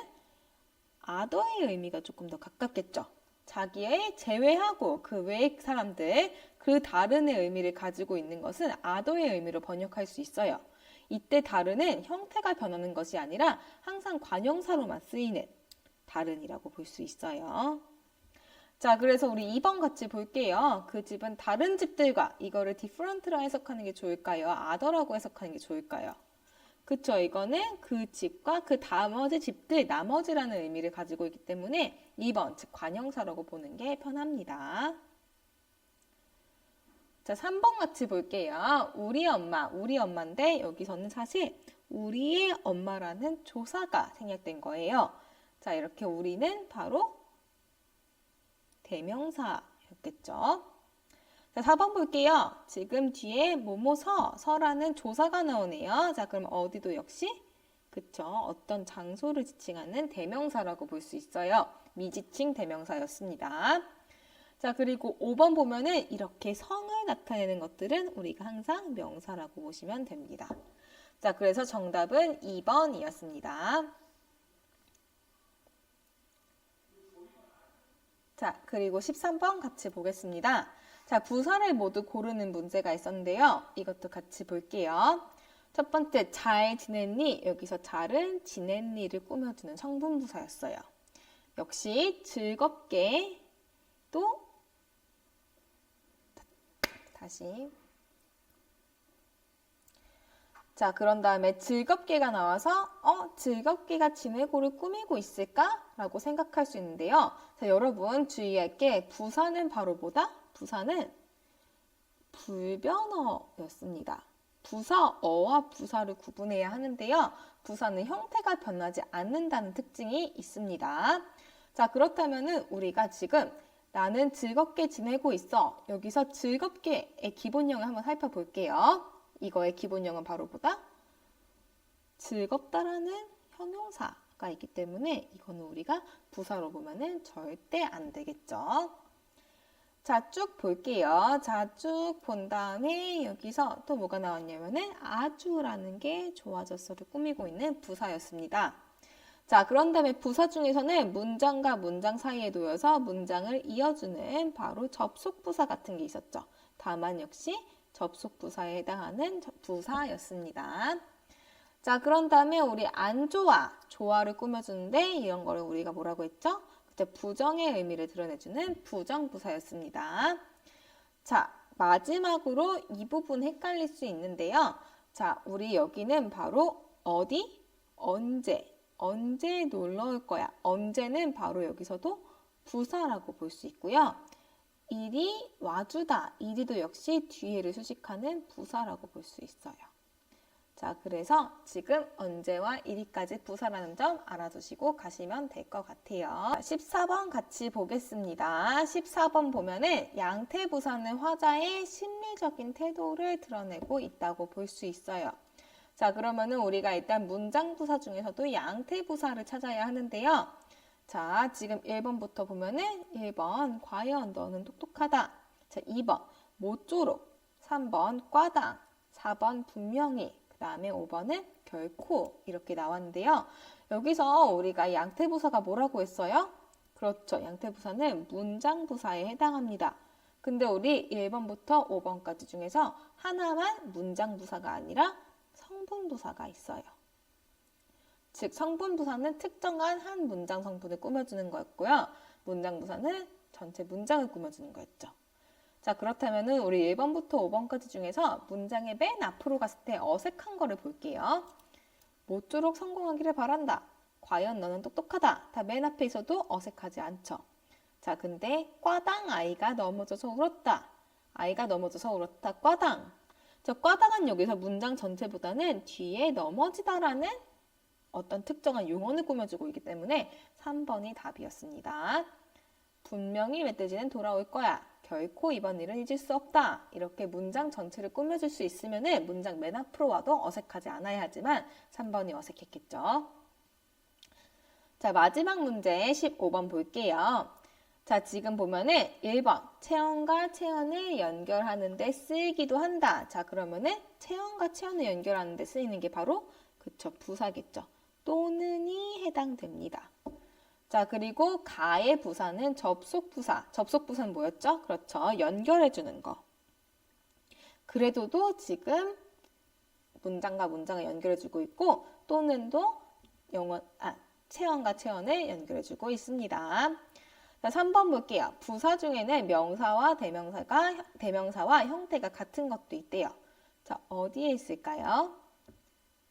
S1: other의 의미가 조금 더 가깝겠죠. 자기의 제외하고 그 외의 사람들, 그 다른의 의미를 가지고 있는 것은 other의 의미로 번역할 수 있어요. 이때 다른은 형태가 변하는 것이 아니라 항상 관형사로만 쓰이는 다른이라고 볼 수 있어요. 자, 그래서 우리 2번 같이 볼게요. 그 집은 다른 집들과 이거를 different라 해석하는 게 좋을까요? other라고 해석하는 게 좋을까요? 그쵸. 이거는 그 집과 그 나머지 집들, 나머지라는 의미를 가지고 있기 때문에 2번, 즉 관형사라고 보는 게 편합니다. 자, 3번 같이 볼게요. 우리 엄마인데 여기서는 사실 우리의 엄마라는 조사가 생략된 거예요. 자, 이렇게 우리는 바로 대명사였겠죠. 자, 4번 볼게요. 지금 뒤에 서라는 조사가 나오네요. 자, 그럼 어디도 역시 그쵸. 어떤 장소를 지칭하는 대명사라고 볼 수 있어요. 미지칭 대명사였습니다. 자, 그리고 5번 보면은 이렇게 성을 나타내는 것들은 우리가 항상 명사라고 보시면 됩니다. 자, 그래서 정답은 2번이었습니다. 자, 그리고 13번 같이 보겠습니다. 자, 부사를 모두 고르는 문제가 있었는데요. 이것도 같이 볼게요. 첫 번째, 잘 지냈니? 여기서 잘은 지냈니를 꾸며주는 성분부사였어요. 역시 즐겁게 또 다시 자, 그런 다음에 즐겁게가 나와서 즐겁게가 지내고를 꾸미고 있을까? 라고 생각할 수 있는데요. 자, 여러분 주의할 게 부사는 바로 뭐다? 부사는 불변어였습니다. 부사어와 부사를 구분해야 하는데요. 부사는 형태가 변하지 않는다는 특징이 있습니다. 자, 그렇다면은 우리가 지금 나는 즐겁게 지내고 있어. 여기서 즐겁게의 기본형을 한번 살펴볼게요. 이거의 기본형은 바로 뭐다? 즐겁다라는 형용사가 있기 때문에 이거는 우리가 부사로 보면은 절대 안 되겠죠. 자, 쭉 볼게요. 자, 쭉 본 다음에 여기서 또 뭐가 나왔냐면은 아주라는 게 좋아졌어를 꾸미고 있는 부사였습니다. 자, 그런 다음에 부사 중에서는 문장과 문장 사이에 놓여서 문장을 이어주는 바로 접속부사 같은 게 있었죠. 다만 역시 접속부사에 해당하는 부사였습니다. 자, 그런 다음에 우리 안 좋아, 좋아를 꾸며주는데 이런 거를 우리가 뭐라고 했죠? 그때 부정의 의미를 드러내주는 부정부사였습니다. 자, 마지막으로 이 부분 헷갈릴 수 있는데요. 자, 우리 여기는 바로 어디? 언제 놀러 올 거야? 언제는 바로 여기서도 부사라고 볼 수 있고요. 이리 와주다. 이리도 역시 뒤에를 수식하는 부사라고 볼 수 있어요. 자, 그래서 지금 언제와 이리까지 부사라는 점 알아두시고 가시면 될 것 같아요. 14번 같이 보겠습니다. 14번 보면은 양태부사는 화자의 심리적인 태도를 드러내고 있다고 볼 수 있어요. 자, 그러면은 우리가 일단 문장부사 중에서도 양태부사를 찾아야 하는데요. 자, 지금 1번부터 보면은 1번 과연 너는 똑똑하다. 자, 2번 모쪼록, 3번 과당, 4번 분명히, 그 다음에 5번은 결코 이렇게 나왔는데요. 여기서 우리가 양태부사가 뭐라고 했어요? 그렇죠. 양태부사는 문장부사에 해당합니다. 근데 우리 1번부터 5번까지 중에서 하나만 문장부사가 아니라 성분부사가 있어요. 즉 성분부사는 특정한 한 문장 성분을 꾸며주는 거였고요. 문장부사는 전체 문장을 꾸며주는 거였죠. 자, 그렇다면 우리 1번부터 5번까지 중에서 문장의 맨 앞으로 갔을 때 어색한 거를 볼게요. 모쪼록 성공하기를 바란다. 과연 너는 똑똑하다. 다 맨 앞에 있어도 어색하지 않죠. 자, 근데 과당 아이가 넘어져서 울었다. 아이가 넘어져서 울었다. 과당. 저 과당은 여기서 문장 전체보다는 뒤에 넘어지다라는 어떤 특정한 용어를 꾸며주고 있기 때문에 3번이 답이었습니다. 분명히 멧돼지는 돌아올 거야. 결코 이번 일은 잊을 수 없다. 이렇게 문장 전체를 꾸며줄 수 있으면 문장 맨 앞으로 와도 어색하지 않아야 하지만 3번이 어색했겠죠. 자, 마지막 문제 15번 볼게요. 자, 지금 보면은 1번 체언과 체언을 연결하는 데 쓰이기도 한다. 자, 그러면은 체언과 체언을 연결하는 데 쓰이는 게 바로 그쵸, 부사겠죠. 또는이 해당됩니다. 자, 그리고 가의 부사는 접속부사. 접속부사는 뭐였죠? 그렇죠. 연결해주는 거. 그래도도 지금 문장과 문장을 연결해주고 있고 또는도 체언과 체언을 연결해주고 있습니다. 자, 3번 볼게요. 부사 중에는 명사와 대명사와 형태가 같은 것도 있대요. 자, 어디에 있을까요?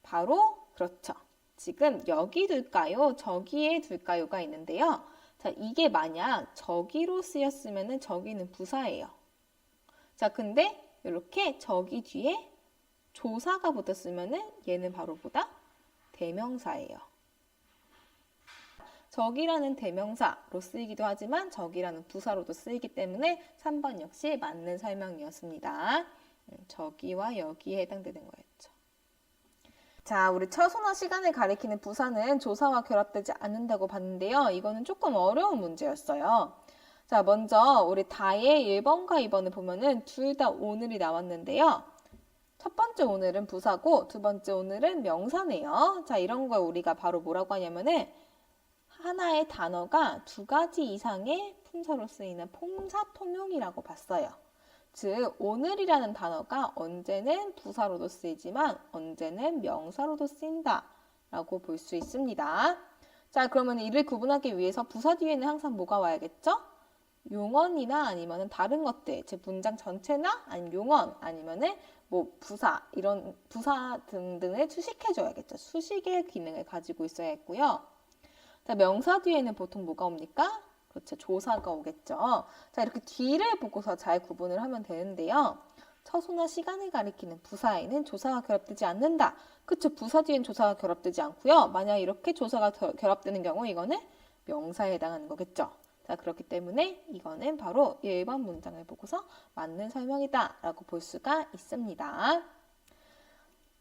S1: 바로 그렇죠. 지금 여기 둘까요? 저기에 둘까요가 있는데요. 자, 이게 만약 저기로 쓰였으면은 저기는 부사예요. 자, 근데 이렇게 저기 뒤에 조사가 붙었으면은 얘는 바로 보다 대명사예요. 저기라는 대명사로 쓰이기도 하지만 저기라는 부사로도 쓰이기 때문에 3번 역시 맞는 설명이었습니다. 저기와 여기에 해당되는 거였죠. 자, 우리 처소나 시간을 가리키는 부사는 조사와 결합되지 않는다고 봤는데요. 이거는 조금 어려운 문제였어요. 자, 먼저 우리 다의 1번과 2번을 보면은 둘 다 오늘이 나왔는데요. 첫 번째 오늘은 부사고 두 번째 오늘은 명사네요. 자, 이런 걸 우리가 바로 뭐라고 하냐면은 하나의 단어가 두 가지 이상의 품사로 쓰이는 품사 통용이라고 봤어요. 즉, 오늘이라는 단어가 언제는 부사로도 쓰이지만 언제는 명사로도 쓰인다 라고 볼 수 있습니다. 자, 그러면 이를 구분하기 위해서 부사 뒤에는 항상 뭐가 와야겠죠? 용언이나 아니면 다른 것들, 즉 문장 전체나 아니면 용언 아니면은 뭐 부사, 이런 부사 등등을 수식해줘야겠죠. 수식의 기능을 가지고 있어야 했고요. 자, 명사 뒤에는 보통 뭐가 옵니까? 그렇죠. 조사가 오겠죠. 자, 이렇게 뒤를 보고서 잘 구분을 하면 되는데요. 처소나 시간을 가리키는 부사에는 조사가 결합되지 않는다. 그쵸. 부사 뒤엔 조사가 결합되지 않고요. 만약 이렇게 조사가 결합되는 경우 이거는 명사에 해당하는 거겠죠. 자, 그렇기 때문에 이거는 바로 1번 문장을 보고서 맞는 설명이다 라고 볼 수가 있습니다.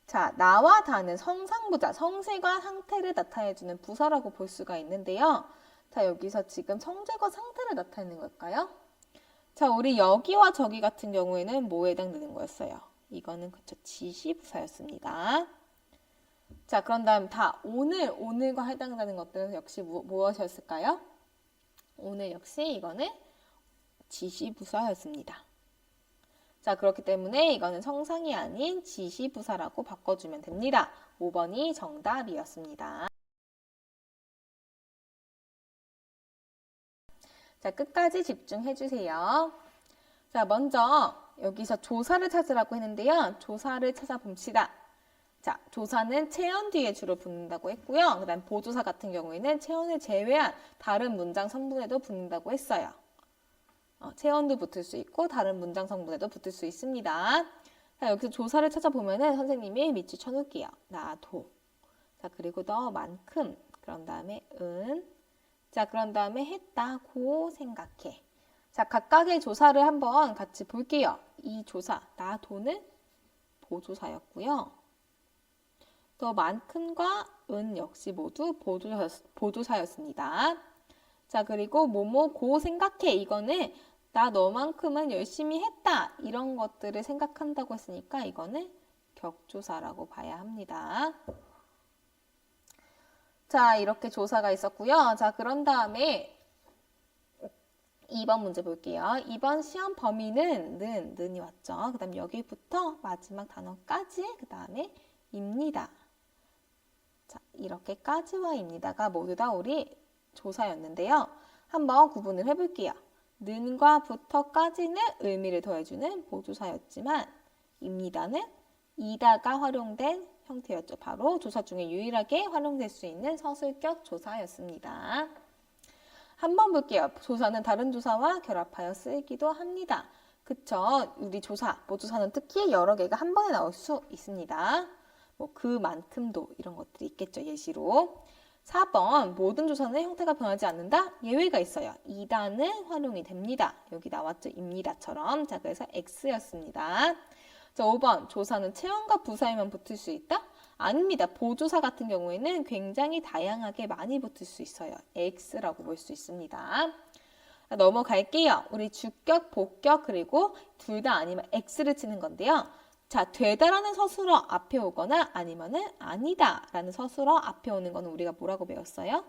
S1: 자, 나와 다는 성상부자, 성질과 상태를 나타내주는 부사라고 볼 수가 있는데요. 자, 여기서 지금 성질과 상태를 나타내는 걸까요? 자, 우리 여기와 저기 같은 경우에는 뭐에 해당되는 거였어요? 이거는 그쵸, 지시부사였습니다. 자, 그런 다음 다 오늘과 해당되는 것들은 역시 무엇이었을까요? 오늘 역시 이거는 지시부사였습니다. 자, 그렇기 때문에 이거는 성상이 아닌 지시부사라고 바꿔주면 됩니다. 5번이 정답이었습니다. 자, 끝까지 집중해주세요. 자, 먼저 여기서 조사를 찾으라고 했는데요. 조사를 찾아봅시다. 자, 조사는 체언 뒤에 주로 붙는다고 했고요. 그 다음 보조사 같은 경우에는 체언을 제외한 다른 문장 성분에도 붙는다고 했어요. 체언도 붙을 수 있고 다른 문장 성분에도 붙을 수 있습니다. 자, 여기서 조사를 찾아보면은 선생님이 밑줄 쳐놓을게요. 나도. 자, 그리고 너 만큼. 그런 다음에 은. 자, 그런 다음에 했다고 생각해. 자, 각각의 조사를 한번 같이 볼게요. 이 조사, 나도는 보조사였고요. 더 만큼과 은 역시 모두 보조사였습니다. 자, 그리고 뭐뭐고 생각해. 이거는 나 너만큼은 열심히 했다. 이런 것들을 생각한다고 했으니까 이거는 격조사라고 봐야 합니다. 자, 이렇게 조사가 있었고요. 자, 그런 다음에 2번 문제 볼게요. 2번 시험 범위는 는이 왔죠. 그 다음 여기부터 마지막 단어까지, 그 다음에 입니다. 자, 이렇게까지와 입니다가 모두 다 우리 조사였는데요. 한번 구분을 해볼게요. 는과 부터까지는 의미를 더해주는 보조사였지만 입니다는 이다가 활용된 형태였죠. 바로 조사 중에 유일하게 활용될 수 있는 서술격 조사였습니다. 한번 볼게요. 조사는 다른 조사와 결합하여 쓰이기도 합니다. 그쵸? 우리 조사, 보조사는 특히 여러 개가 한 번에 나올 수 있습니다. 뭐 그만큼도 이런 것들이 있겠죠. 예시로. 4번 모든 조사는 형태가 변하지 않는다? 예외가 있어요. 이다는 활용이 됩니다. 여기 나왔죠. 입니다처럼. 자, 그래서 X였습니다. 자, 5번 조사는 체언과 부사에만 붙을 수 있다? 아닙니다. 보조사 같은 경우에는 굉장히 다양하게 많이 붙을 수 있어요. X라고 볼 수 있습니다. 자, 넘어갈게요. 우리 주격, 복격 그리고 둘 다 아니면 X를 치는 건데요. 자, 되다라는 서술어 앞에 오거나 아니면은 아니다 라는 서술어 앞에 오는 거는 우리가 뭐라고 배웠어요?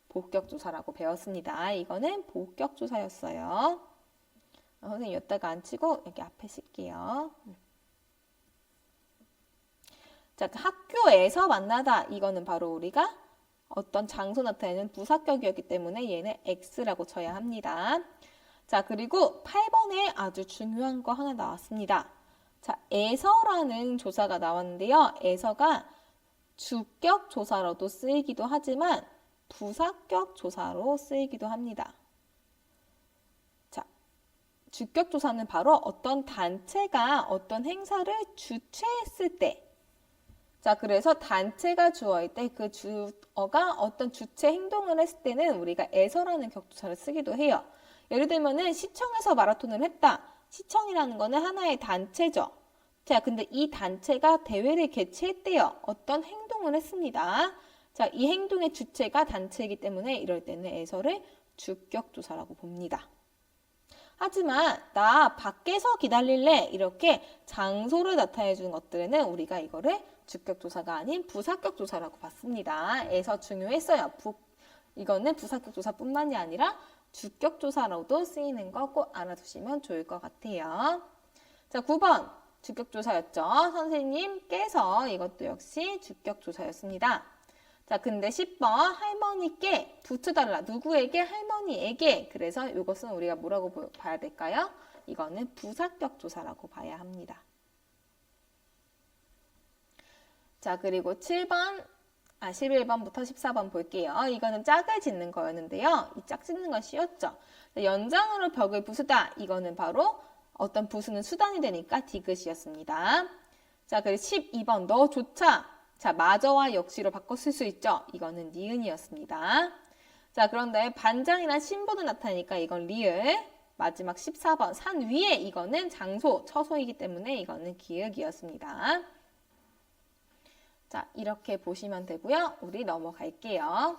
S1: 복격조사라고 배웠습니다. 이거는 복격조사였어요. 선생님 여기다가 안 치고 여기 앞에 쓸게요. 자, 학교에서 만나다. 이거는 바로 우리가 어떤 장소 나타내는 부사격이었기 때문에 얘는 X라고 쳐야 합니다. 자, 그리고 8번에 아주 중요한 거 하나 나왔습니다. 자, 에서라는 조사가 나왔는데요. 에서가 주격 조사로도 쓰이기도 하지만 부사격 조사로 쓰이기도 합니다. 자, 주격 조사는 바로 어떤 단체가 어떤 행사를 주최했을 때, 자, 그래서 단체가 주어일 때 그 주어가 어떤 주체 행동을 했을 때는 우리가 에서라는 격조사를 쓰기도 해요. 예를 들면은 시청에서 마라톤을 했다. 시청이라는 거는 하나의 단체죠. 자, 근데 이 단체가 대회를 개최했대요. 어떤 행동을 했습니다. 자, 이 행동의 주체가 단체이기 때문에 이럴 때는 에서를 주격조사라고 봅니다. 하지만 나 밖에서 기다릴래 이렇게 장소를 나타내 주는 것들에는 우리가 이거를 주격조사가 아닌 부사격조사라고 봤습니다. 에서 중요했어요. 이거는 부사격조사뿐만이 아니라 주격조사로도 쓰이는 거 꼭 알아두시면 좋을 것 같아요. 자, 9번 주격조사였죠. 선생님께서 이것도 역시 주격조사였습니다. 자, 근데 10번 할머니께 붙여달라. 누구에게? 할머니에게. 그래서 이것은 우리가 뭐라고 봐야 될까요? 이거는 부사격조사라고 봐야 합니다. 자, 그리고 11번부터 14번 볼게요. 이거는 짝을 짓는 거였는데요. 이 짝 짓는 건 쉬웠죠. 연장으로 벽을 부수다. 이거는 바로 어떤 부수는 수단이 되니까 디귿이었습니다. 자, 그리고 12번 너조차. 자, 마저와 역시로 바꿔 쓸 수 있죠. 이거는 니은이었습니다. 자, 그런데 반장이나 신분을 나타내니까 이건 리을. 마지막 14번 산 위에 이거는 장소, 처소이기 때문에 이거는 기역이었습니다. 자, 이렇게 보시면 되고요. 우리 넘어갈게요.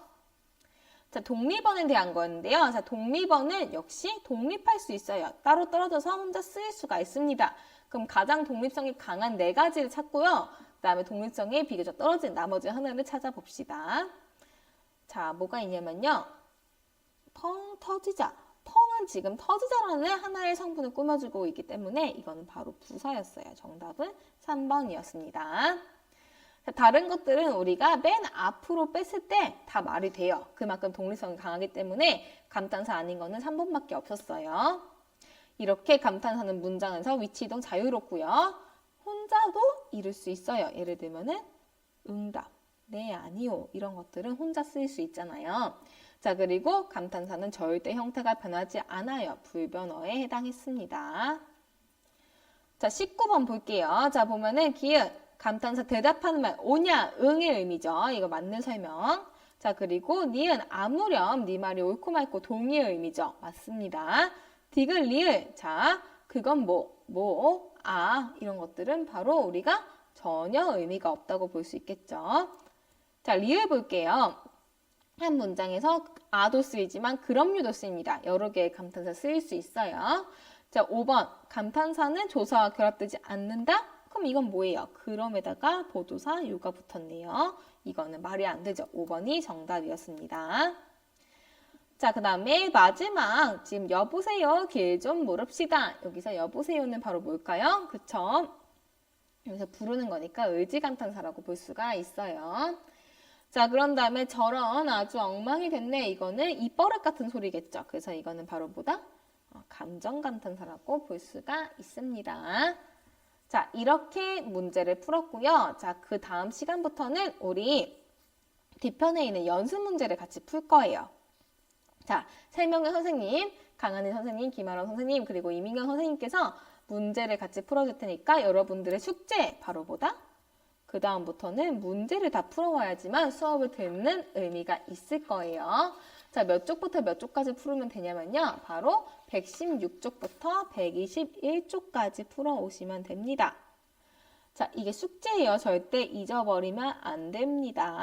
S1: 자, 독립어에 대한 거였는데요. 자, 독립어는 역시 독립할 수 있어요. 따로 떨어져서 혼자 쓰일 수가 있습니다. 그럼 가장 독립성이 강한 4가지를 찾고요. 그 다음에 독립성이 비교적 떨어진 나머지 하나를 찾아봅시다. 자, 뭐가 있냐면요. 펑 터지자. 펑은 지금 터지자라는 하나의 성분을 꾸며주고 있기 때문에 이거는 바로 부사였어요. 정답은 3번이었습니다. 자, 다른 것들은 우리가 맨 앞으로 뺐을 때 다 말이 돼요. 그만큼 독립성이 강하기 때문에 감탄사 아닌 거는 3번밖에 없었어요. 이렇게 감탄사는 문장에서 위치 이동 자유롭고요. 혼자도 이룰 수 있어요. 예를 들면은 응답, 네, 아니요 이런 것들은 혼자 쓰일 수 있잖아요. 자, 그리고 감탄사는 절대 형태가 변하지 않아요. 불변어에 해당했습니다. 자, 19번 볼게요. 자, 보면은 기은 감탄사 대답하는 말 오냐, 응의 의미죠. 이거 맞는 설명. 자, 그리고 니은 아무렴, 네 말이 옳고 맑고 동의의 의미죠. 맞습니다. 디귿 리을, 자, 그건 이런 것들은 바로 우리가 전혀 의미가 없다고 볼 수 있겠죠. 자, 리을 볼게요. 한 문장에서 아도 쓰이지만 그럼요도 쓰입니다. 여러 개의 감탄사 쓰일 수 있어요. 자, 5번 감탄사는 조사와 결합되지 않는다? 그럼 이건 뭐예요? 그럼에다가 보도사 요가 붙었네요. 이거는 말이 안 되죠. 5번이 정답이었습니다. 자, 그 다음에 마지막 지금 여보세요 길 좀 물읍시다. 여기서 여보세요는 바로 뭘까요? 그쵸? 여기서 부르는 거니까 의지감탄사라고 볼 수가 있어요. 자, 그런 다음에 저런 아주 엉망이 됐네. 이거는 이뻐릇 같은 소리겠죠. 그래서 이거는 바로 뭐다? 감정감탄사라고 볼 수가 있습니다. 자, 이렇게 문제를 풀었고요. 자, 그 다음 시간부터는 우리 뒤편에 있는 연습 문제를 같이 풀 거예요. 자, 3명의 선생님, 강한희 선생님, 김아론 선생님, 그리고 이민경 선생님께서 문제를 같이 풀어줄 테니까 여러분들의 숙제, 바로 뭐다? 그 다음부터는 문제를 다 풀어와야지만 수업을 듣는 의미가 있을 거예요. 자, 몇 쪽부터 몇 쪽까지 풀으면 되냐면요. 바로 116쪽부터 121쪽까지 풀어오시면 됩니다. 자, 이게 숙제예요. 절대 잊어버리면 안 됩니다.